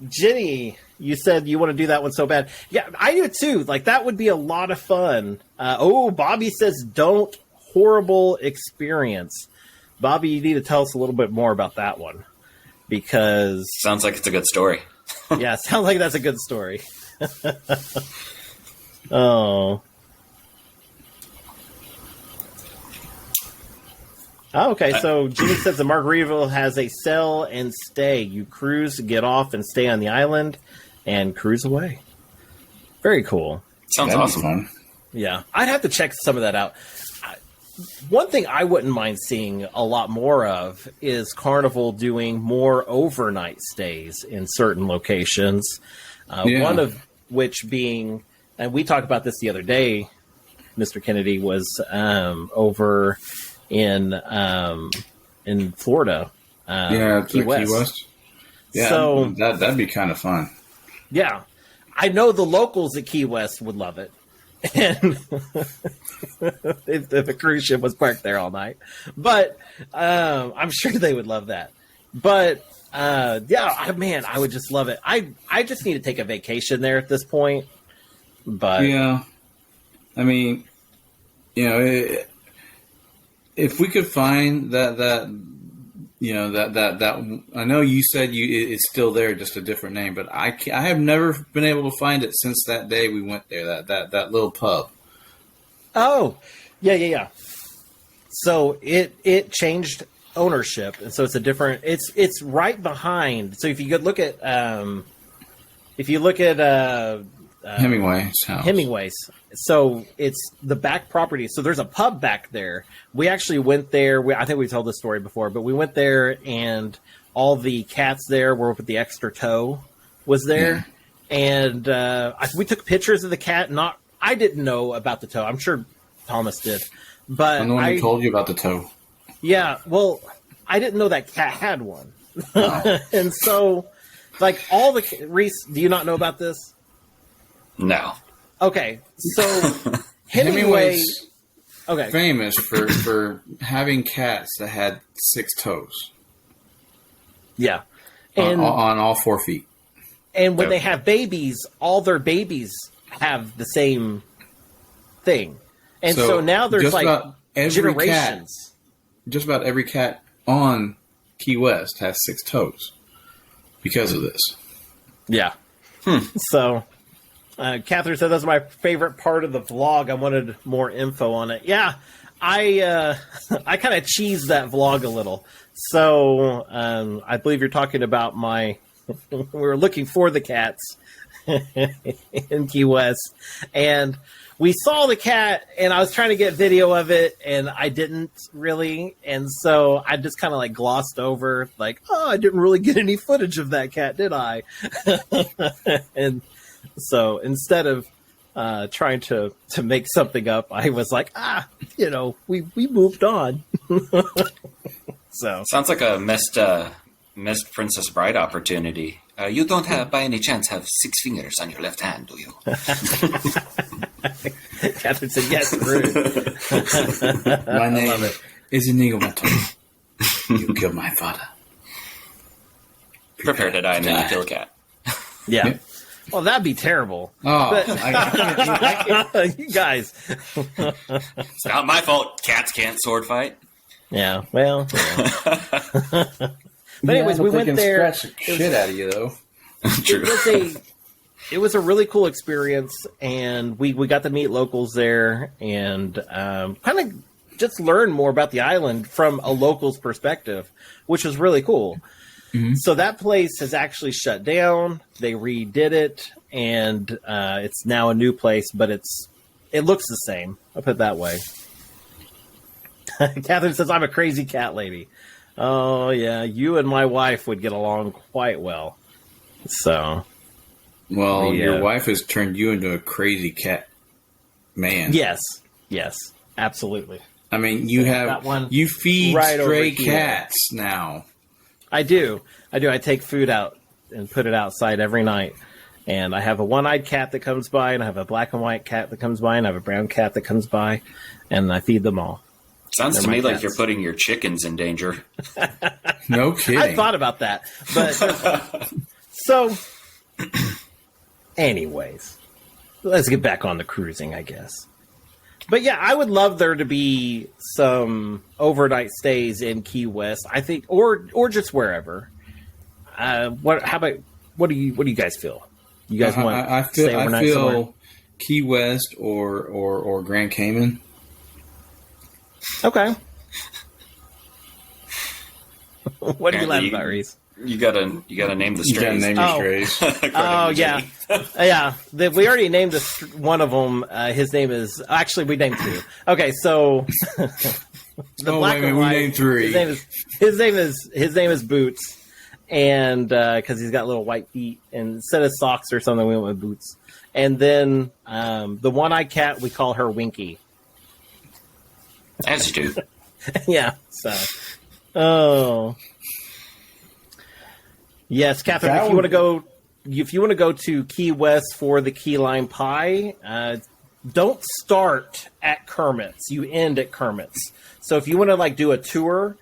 S1: Jenny, you said you want to do that one so bad. Yeah, I do too. Like, that would be a lot of fun. Bobby says don't horrible experience. Bobby, you need to tell us a little bit more about that one, because
S3: sounds like it's a good story.
S1: Yeah, sounds like that's a good story. Oh, okay. So Jimmy says the Margaritaville has a sail and stay. You cruise, get off, and stay on the island, and cruise away. Very cool.
S3: Sounds awesome.
S4: Fun.
S1: Yeah, I'd have to check some of that out. One thing I wouldn't mind seeing a lot more of is Carnival doing more overnight stays in certain locations. One of which being, and we talked about this the other day, Mr. Kennedy, was over in Florida. Key West.
S4: Yeah,
S1: so
S4: that'd be kind of fun.
S1: Yeah, I know the locals at Key West would love it. And if the cruise ship was parked there all night, but I'm sure they would love that. But I would just love it. I just need to take a vacation there at this point. But
S4: yeah, I mean, if we could find that I know you said it's still there, just a different name, but I have never been able to find it since that day we went there. That little pub.
S1: Oh, yeah. So it changed ownership, and so it's a different. It's right behind. So if you could look at
S4: Hemingway's house.
S1: Hemingway's. So it's the back property. So there's a pub back there. We actually went there. I think we told this story before, but we went there and all the cats there were with the extra toe was there. Yeah. And we took pictures of the cat. I didn't know about the toe. I'm sure Thomas did. But
S4: I'm the one who told you about the toe.
S1: Yeah, well, I didn't know that cat had one. And so, like, Reese, do you not know about this?
S3: No.
S1: Okay, so
S4: Hemingway's
S1: okay,
S4: famous for having cats that had 6 toes.
S1: Yeah. And
S4: on all 4 feet.
S1: And when they have babies, all their babies have the same thing. And so now there's like generations.
S4: Just about every cat on Key West has 6 toes because of this.
S1: Yeah. So, Catherine said that's my favorite part of the vlog. I wanted more info on it. Yeah, I kind of cheesed that vlog a little. So, I believe you're talking about we were looking for the cats in Key West, and we saw the cat, and I was trying to get video of it, and I didn't really, and so I just kind of like glossed over, like, oh, I didn't really get any footage of that cat, did I? And so instead of trying to make something up, I was like, we moved on. So
S3: sounds like a missed Princess Bride opportunity. You don't by any chance have 6 fingers on your left hand, do you?
S1: Catherine said, yes, rude.
S4: My name is Inigo Montoya. You killed my father.
S3: Prepare to die and then you kill a cat.
S1: Yeah. Well, that'd be terrible.
S4: Oh,
S1: but, you guys.
S3: It's not my fault. Cats can't sword fight.
S1: Yeah, well. Yeah. But anyways, we went there.
S4: Scratch the shit out of you, though.
S1: It was a really cool experience, and we got to meet locals there and kind of just learn more about the island from a local's perspective, which was really cool. Mm-hmm. So that place has actually shut down. They redid it, and it's now a new place, but it looks the same. I'll put it that way. Catherine says, I'm a crazy cat lady. Oh, yeah, you and my wife would get along quite well. So,
S4: well, your wife has turned you into a crazy cat man.
S1: Yes, absolutely.
S4: I mean, you feed stray cats now.
S1: I do. I take food out and put it outside every night. And I have a one-eyed cat that comes by, and I have a black and white cat that comes by, and I have a brown cat that comes by, and I feed them all.
S3: Sounds to me like you're putting your chickens in danger.
S4: No kidding.
S1: I thought about that. But so, anyways, let's get back on the cruising, I guess. But yeah, I would love there to be some overnight stays in Key West, I think, or just wherever. What do you guys feel? You guys want to stay overnight somewhere?
S4: Key West or Grand Cayman.
S1: Okay. What do you laugh about, Reese?
S3: You gotta name the strays.
S4: You gotta name your strays.
S1: Oh yeah, yeah. We already named one of them. His name is we named 2. Okay, so black and white,
S4: we named 3.
S1: His name is Boots, and because he's got little white feet, and instead of socks or something, we went with Boots. And then the one-eyed cat, we call her Winky.
S3: As you do.
S1: Yeah. So. Oh. Yes, Catherine. If you want to go to Key West for the key lime pie, don't start at Kermit's. You end at Kermit's. So if you want to do a tour,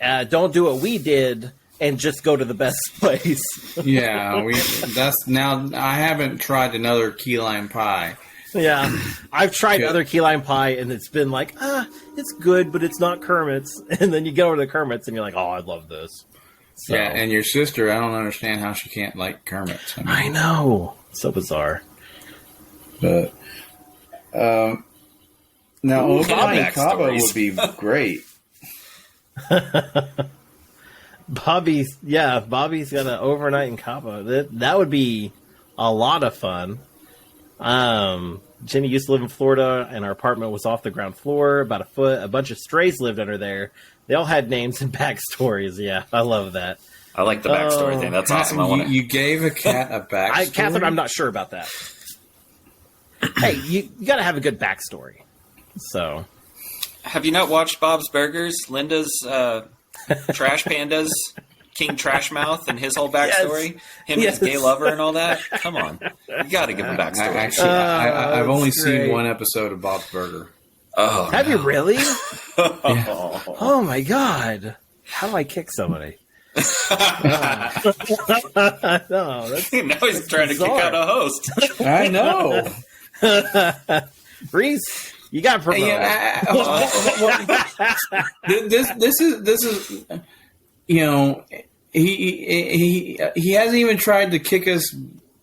S1: don't do what we did and just go to the best place.
S4: Yeah, I haven't tried another key lime pie.
S1: Yeah, I've tried other key lime pie, and it's been like, it's good, but it's not Kermit's. And then you go over to Kermit's, and you're like, oh, I love this. So,
S4: yeah, and your sister, I don't understand how she can't like Kermit's.
S1: I know. So bizarre.
S4: But, now, overnight in Cabo would be great.
S1: Bobby's got an overnight in Cabo. That would be a lot of fun. Jenny used to live in Florida, and our apartment was off the ground floor, about a foot. A bunch of strays lived under there. They all had names and backstories. Yeah, I love that.
S3: I like the backstory thing. That's awesome.
S4: You gave a cat a backstory?
S1: Catherine, I'm not sure about that. Hey, you got to have a good backstory. So,
S3: Have you not watched Bob's Burgers? Linda's Trash Pandas, King Trashmouth, and his whole backstory?
S1: Yes.
S3: Him and his gay lover and all that? Come on. You got to give him backstory.
S4: I've only
S1: great.
S4: seen one episode of Bob's Burger.
S3: Oh,
S1: Have you really?
S3: Yeah.
S1: Oh my god! How do I kick somebody? No, that's
S3: Now he's trying to kick out a host.
S4: I know.
S1: Reese. You got promoted.
S4: This is you know, he hasn't even tried to kick us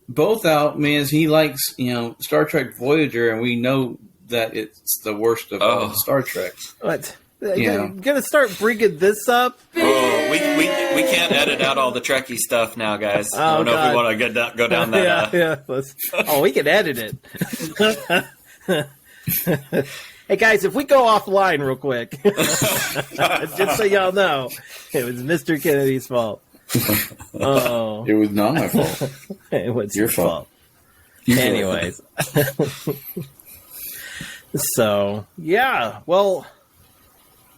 S4: both out, man. He likes, you know, Star Trek Voyager, and we know that it's the worst of all Star Trek.
S1: What?
S4: Yeah.
S1: You're gonna start bringing this up?
S3: Oh, we can't edit out all the Trekkie stuff now, guys. I don't know if we want to go down that.
S1: Yeah. We can edit it. Hey guys, if we go offline real quick, just so y'all know, it was Mr. Kennedy's fault. Oh,
S4: It was not my fault.
S1: it was
S4: Your fault.
S1: Anyways, so yeah, well,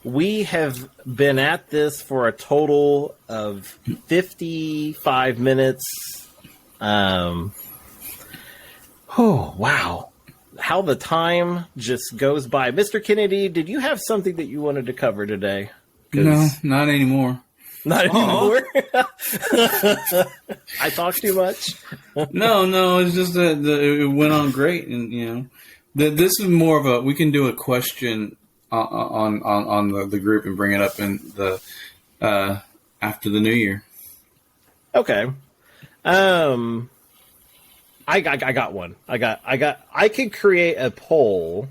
S1: we have been at this for a total of 55 minutes. Oh wow. How the time just goes by. Mr. Kennedy, did you have something that you wanted to cover today?
S4: No, not anymore.
S1: Not anymore? I talk too much?
S4: No, it's just that it went on great, and you know, this is more of a, we can do a question on the group and bring it up in the after the new year.
S1: Okay. I got one. I could create a poll,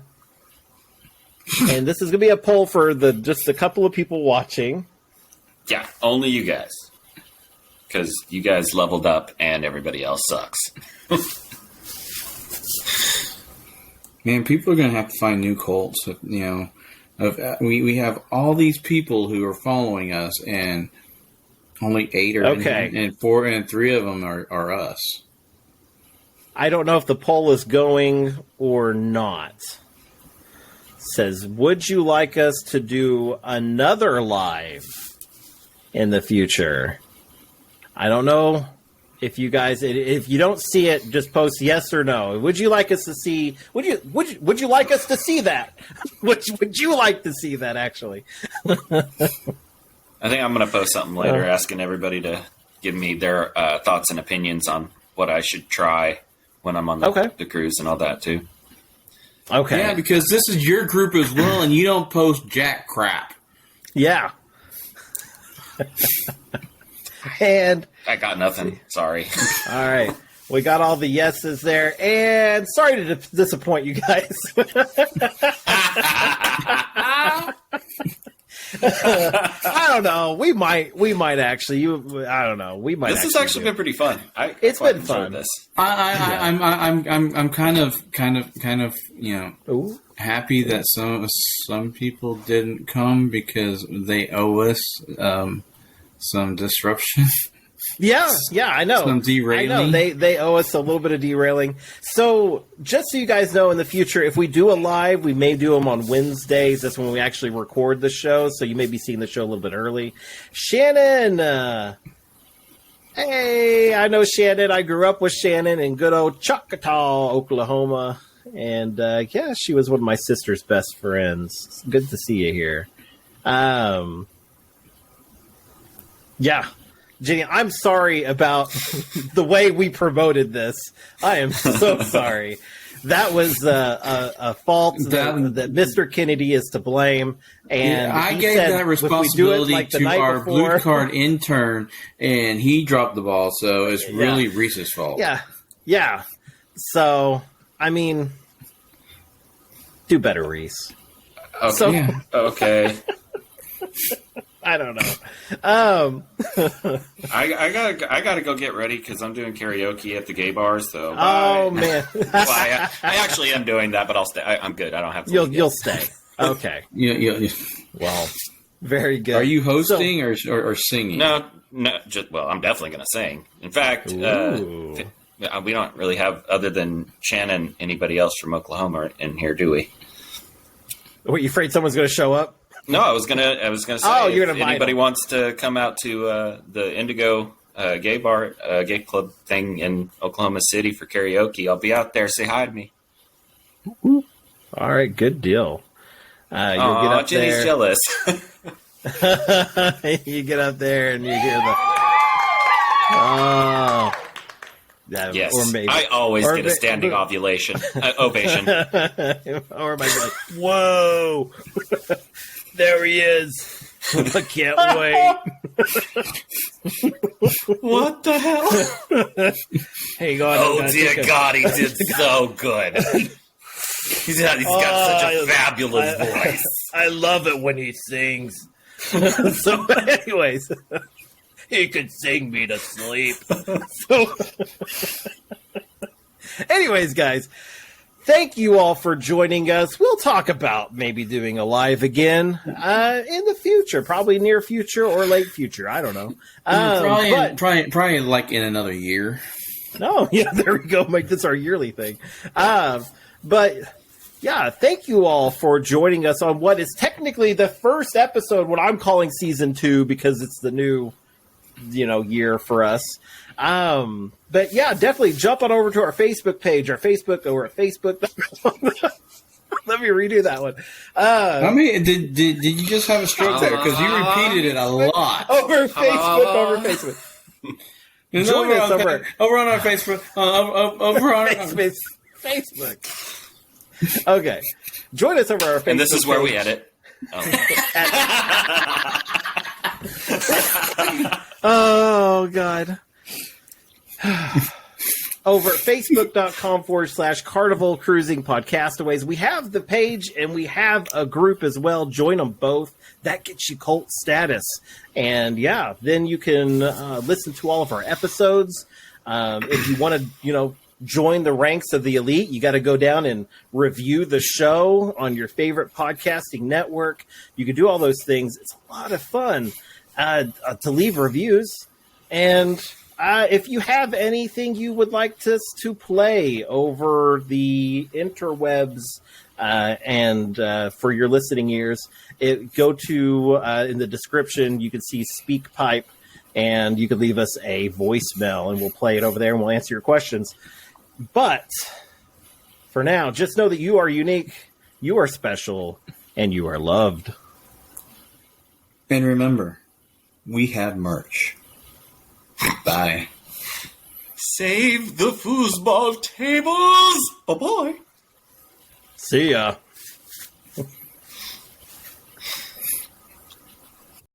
S1: and this is gonna be a poll for just a couple of people watching.
S3: Yeah, only you guys. Because you guys leveled up and everybody else sucks.
S4: Man, people are going to have to find new cults. You know, we have all these people who are following us, and only 8 are and 4 and 3 of them are us.
S1: I don't know if the poll is going or not. It says, would you like us to do another live in the future? I don't know if you guys, if you don't see it, just post yes or no. Would you like us to see? Would you like us to see that? Would you like to see that? Actually,
S3: I think I'm going to post something later asking everybody to give me their thoughts and opinions on what I should try when I'm on the cruise and all that too.
S1: Okay.
S4: Yeah, because this is your group as well, and you don't post jack crap.
S1: Yeah. And
S3: I got nothing. Sorry.
S1: all right, we got all the yeses there, and sorry to disappoint you guys. I don't know. We might actually. I don't know. We might.
S3: This has actually been pretty fun.
S1: It's been fun.
S3: This.
S4: I'm kind of you know happy that some people didn't come because they owe us some disruption.
S1: Yeah, I know.
S4: Some derailing.
S1: I know. They owe us a little bit of derailing. So, just so you guys know, in the future, if we do a live, we may do them on Wednesdays. That's when we actually record the show. So you may be seeing the show a little bit early. Shannon, hey, I know Shannon. I grew up with Shannon in good old Choctaw, Oklahoma, and yeah, she was one of my sister's best friends. It's good to see you here. Yeah. Jenny, I'm sorry about the way we promoted this. I am so sorry. That was a fault that Mr. Kennedy is to blame. And
S4: I gave that responsibility to our blue card intern, and he dropped the ball. So it's really Reese's fault.
S1: Yeah. So, I mean, do better, Reese.
S3: Okay. So, okay.
S1: I don't know.
S3: I gotta go get ready because I'm doing karaoke at the gay bars. So
S1: man,
S3: well, I actually am doing that, but I'll stay. I'm good. I don't have to.
S1: You'll stay. Okay.
S4: Yeah.
S1: Well, very good.
S4: Are you hosting or singing?
S3: No. I'm definitely gonna sing. In fact, we don't really have, other than Shannon, anybody else from Oklahoma in here, do we?
S1: Were you afraid someone's going to show up?
S3: No, I was gonna say.
S1: Oh, you're
S3: if
S1: gonna invite
S3: anybody
S1: them.
S3: wants to come out to the Indigo gay club thing in Oklahoma City for karaoke, I'll be out there. Say hi to me.
S1: All right, good deal. You'll get up
S3: Jenny's
S1: there.
S3: jealous.
S1: You get up there and you hear the. Oh. Yeah,
S3: Yes,
S1: or maybe.
S3: I always get a standing ovation. Ovation.
S1: Or maybe like, whoa, there he is. I can't wait.
S3: What the hell?
S1: Hang on.
S3: Oh, dear God, he did so good. He's got such a fabulous voice.
S1: I love it when he sings. So, anyways, he could sing me to sleep. So, anyways, guys, thank you all for joining us. We'll talk about maybe doing a live again in the future, probably near future or late future. I don't know.
S4: Probably like in another year.
S1: Oh, yeah, there we go. Make this our yearly thing. But yeah, thank you all for joining us on what is technically the first episode, what I'm calling season 2, because it's the new, year for us. But yeah, definitely jump on over to our Facebook page, over at Facebook. Let me redo that one.
S4: I mean, did you just have a stroke there? Because you repeated it a lot.
S1: Over Facebook. Join us over
S4: on our Facebook. Over on
S1: Facebook. Okay. Join us over our Facebook.
S3: And this is where we
S1: page.
S3: edit.
S1: Oh, God. Over at facebook.com/Carnival Cruising Podcastaways. We have the page and we have a group as well. Join them both. That gets you cult status. And yeah, then you can listen to all of our episodes. If you want to, join the ranks of the elite, you got to go down and review the show on your favorite podcasting network. You can do all those things. It's a lot of fun to leave reviews. And if you have anything you would like us to play over the interwebs and for your listening ears, go to in the description, you can see SpeakPipe, and you can leave us a voicemail, and we'll play it over there, and we'll answer your questions. But for now, just know that you are unique, you are special, and you are loved.
S4: And remember, we have merch. Bye.
S3: Save the foosball tables. Bye-bye.
S1: See ya.